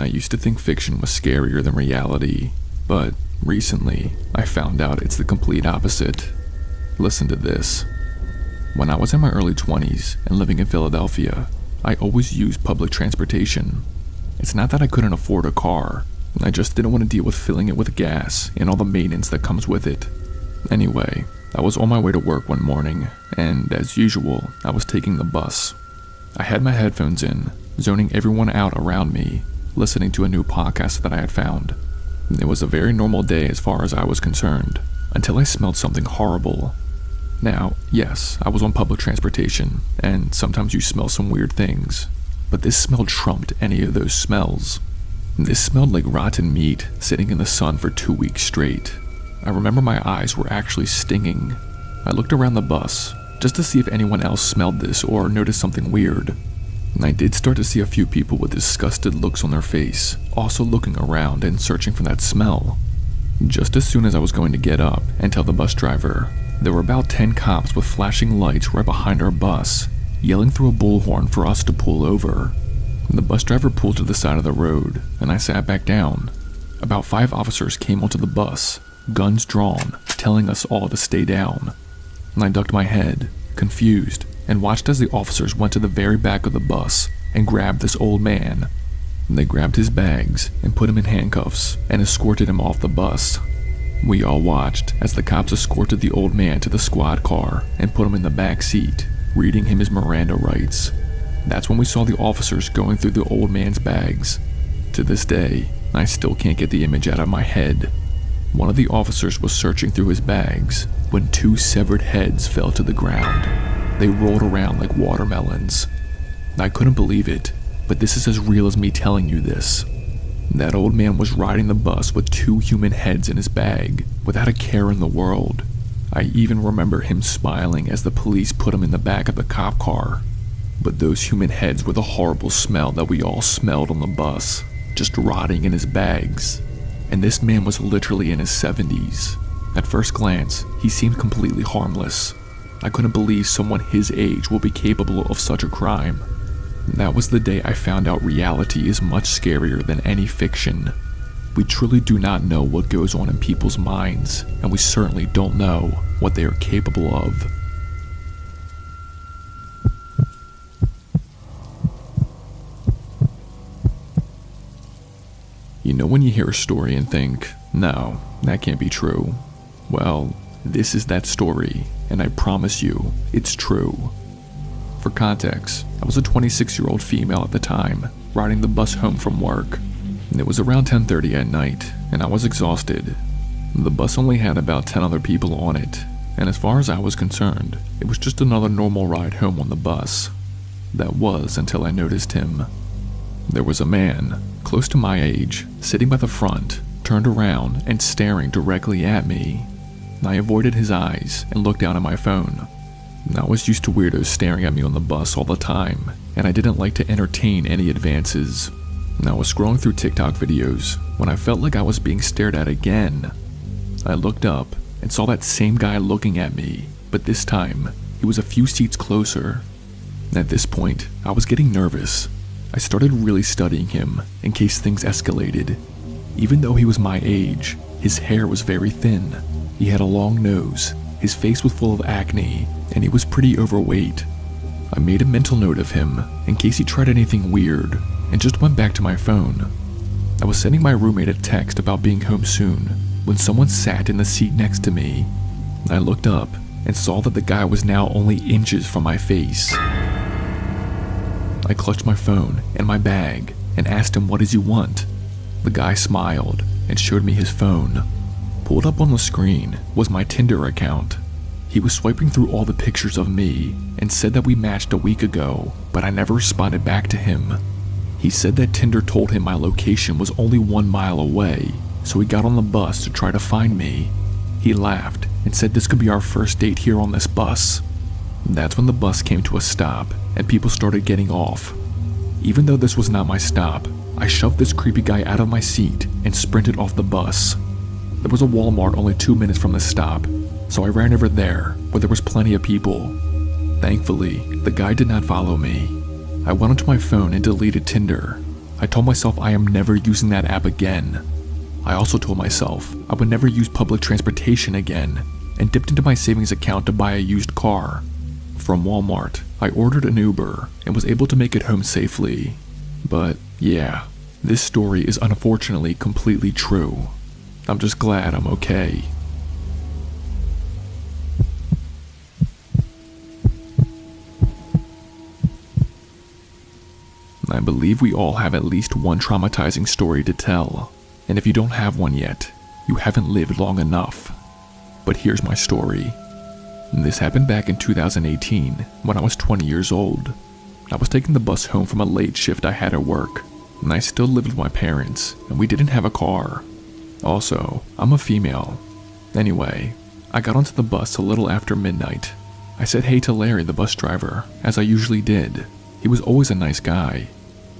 I used to think fiction was scarier than reality, but recently I found out it's the complete opposite. Listen to this. When I was in my early 20s and living in Philadelphia, I always used public transportation. It's not that I couldn't afford a car, I just didn't want to deal with filling it with gas and all the maintenance that comes with it. Anyway, I was on my way to work one morning, and as usual, I was taking the bus. I had my headphones in, zoning everyone out around me, listening to a new podcast that I had found. It was a very normal day as far as I was concerned, until I smelled something horrible. Now, yes, I was on public transportation, and sometimes you smell some weird things, but this smell trumped any of those smells. This smelled like rotten meat sitting in the sun for 2 weeks straight. I remember my eyes were actually stinging. I looked around the bus, just to see if anyone else smelled this or noticed something weird. And I did start to see a few people with disgusted looks on their face, also looking around and searching for that smell. Just as soon as I was going to get up and tell the bus driver, there were about 10 cops with flashing lights right behind our bus, yelling through a bullhorn for us to pull over. The bus driver pulled to the side of the road, and I sat back down. About 5 officers came onto the bus, guns drawn, telling us all to stay down. And I ducked my head, confused, and watched as the officers went to the very back of the bus and grabbed this old man. They grabbed his bags and put him in handcuffs and escorted him off the bus. We all watched as the cops escorted the old man to the squad car and put him in the back seat, reading him his Miranda rights. That's when we saw the officers going through the old man's bags. To this day, I still can't get the image out of my head. One of the officers was searching through his bags when 2 severed heads fell to the ground. They rolled around like watermelons. I couldn't believe it, but this is as real as me telling you this. That old man was riding the bus with 2 human heads in his bag, without a care in the world. I even remember him smiling as the police put him in the back of the cop car. But those human heads were the horrible smell that we all smelled on the bus, just rotting in his bags. And this man was literally in his 70s. At first glance, he seemed completely harmless. I couldn't believe someone his age would be capable of such a crime. That was the day I found out reality is much scarier than any fiction. We truly do not know what goes on in people's minds, and we certainly don't know what they are capable of. You know when you hear a story and think, no, that can't be true? Well, this is that story, and I promise you, it's true. For context, I was a 26-year-old female at the time, riding the bus home from work. It was around 10:30 at night, and I was exhausted. The bus only had about 10 other people on it, and as far as I was concerned, it was just another normal ride home on the bus. That was until I noticed him. There was a man, close to my age, sitting by the front, turned around and staring directly at me. I avoided his eyes and looked down at my phone. I was used to weirdos staring at me on the bus all the time, and I didn't like to entertain any advances. I was scrolling through TikTok videos when I felt like I was being stared at again. I looked up and saw that same guy looking at me, but this time, he was a few seats closer. At this point, I was getting nervous. I started really studying him in case things escalated. Even though he was my age, his hair was very thin. He had a long nose, his face was full of acne, and he was pretty overweight. I made a mental note of him in case he tried anything weird, and just went back to my phone. I was sending my roommate a text about being home soon when someone sat in the seat next to me. I looked up and saw that the guy was now only inches from my face. I clutched my phone and my bag and asked him, "What does he want?" The guy smiled and showed me his phone. Pulled up on the screen was my Tinder account. He was swiping through all the pictures of me and said that we matched a week ago, but I never responded back to him. He said that Tinder told him my location was only 1 mile away, so he got on the bus to try to find me. He laughed and said this could be our first date here on this bus. That's when the bus came to a stop and people started getting off. Even though this was not my stop, I shoved this creepy guy out of my seat and sprinted off the bus. There was a Walmart only 2 minutes from the stop, so I ran over there where there was plenty of people. Thankfully, the guy did not follow me. I went onto my phone and deleted Tinder. I told myself I am never using that app again. I also told myself I would never use public transportation again, and dipped into my savings account to buy a used car. From Walmart, I ordered an Uber and was able to make it home safely. But yeah, this story is unfortunately completely true. I'm just glad I'm okay. I believe we all have at least one traumatizing story to tell, and if you don't have one yet, you haven't lived long enough. But here's my story. This happened back in 2018 when I was 20 years old. I was taking the bus home from a late shift I had at work, and I still lived with my parents, and we didn't have a car. Also, I'm a female. Anyway, I got onto the bus a little after midnight. I said hey to Larry, the bus driver, as I usually did. He was always a nice guy.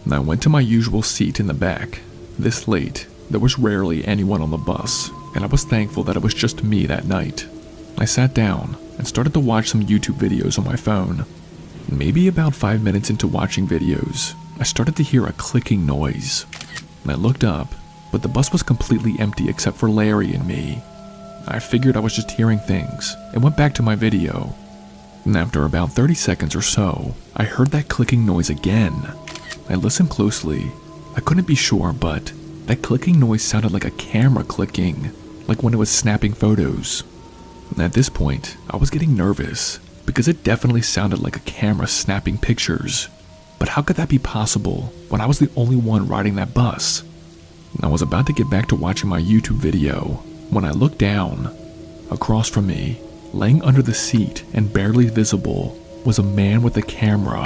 And I went to my usual seat in the back. This late, there was rarely anyone on the bus, and I was thankful that it was just me that night. I sat down and started to watch some YouTube videos on my phone. Maybe about 5 minutes into watching videos, I started to hear a clicking noise. I looked up, but the bus was completely empty except for Larry and me. I figured I was just hearing things and went back to my video. And after about 30 seconds or so, I heard that clicking noise again. I listened closely. I couldn't be sure, but that clicking noise sounded like a camera clicking, like when it was snapping photos. At this point, I was getting nervous because it definitely sounded like a camera snapping pictures. But how could that be possible when I was the only one riding that bus? I was about to get back to watching my YouTube video when I looked down. Across from me, laying under the seat and barely visible, was a man with a camera.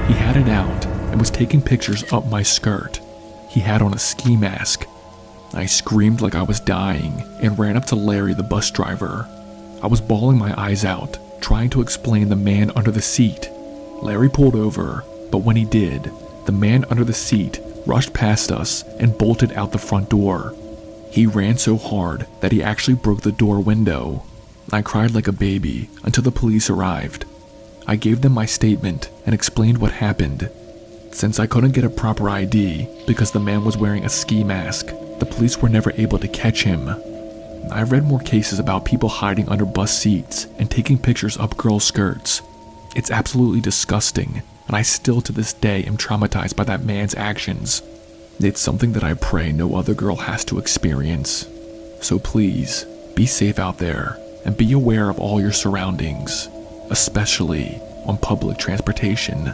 He had it out and was taking pictures up my skirt. He had on a ski mask. I screamed like I was dying and ran up to Larry, the bus driver. I was bawling my eyes out, trying to explain the man under the seat. Larry pulled over, but when he did, the man under the seat rushed past us and bolted out the front door. He ran so hard that he actually broke the door window. I cried like a baby until the police arrived. I gave them my statement and explained what happened. Since I couldn't get a proper ID because the man was wearing a ski mask, the police were never able to catch him. I've read more cases about people hiding under bus seats and taking pictures up girls' skirts. It's absolutely disgusting, and I still to this day am traumatized by that man's actions. It's something that I pray no other girl has to experience. So please, be safe out there and be aware of all your surroundings, especially on public transportation.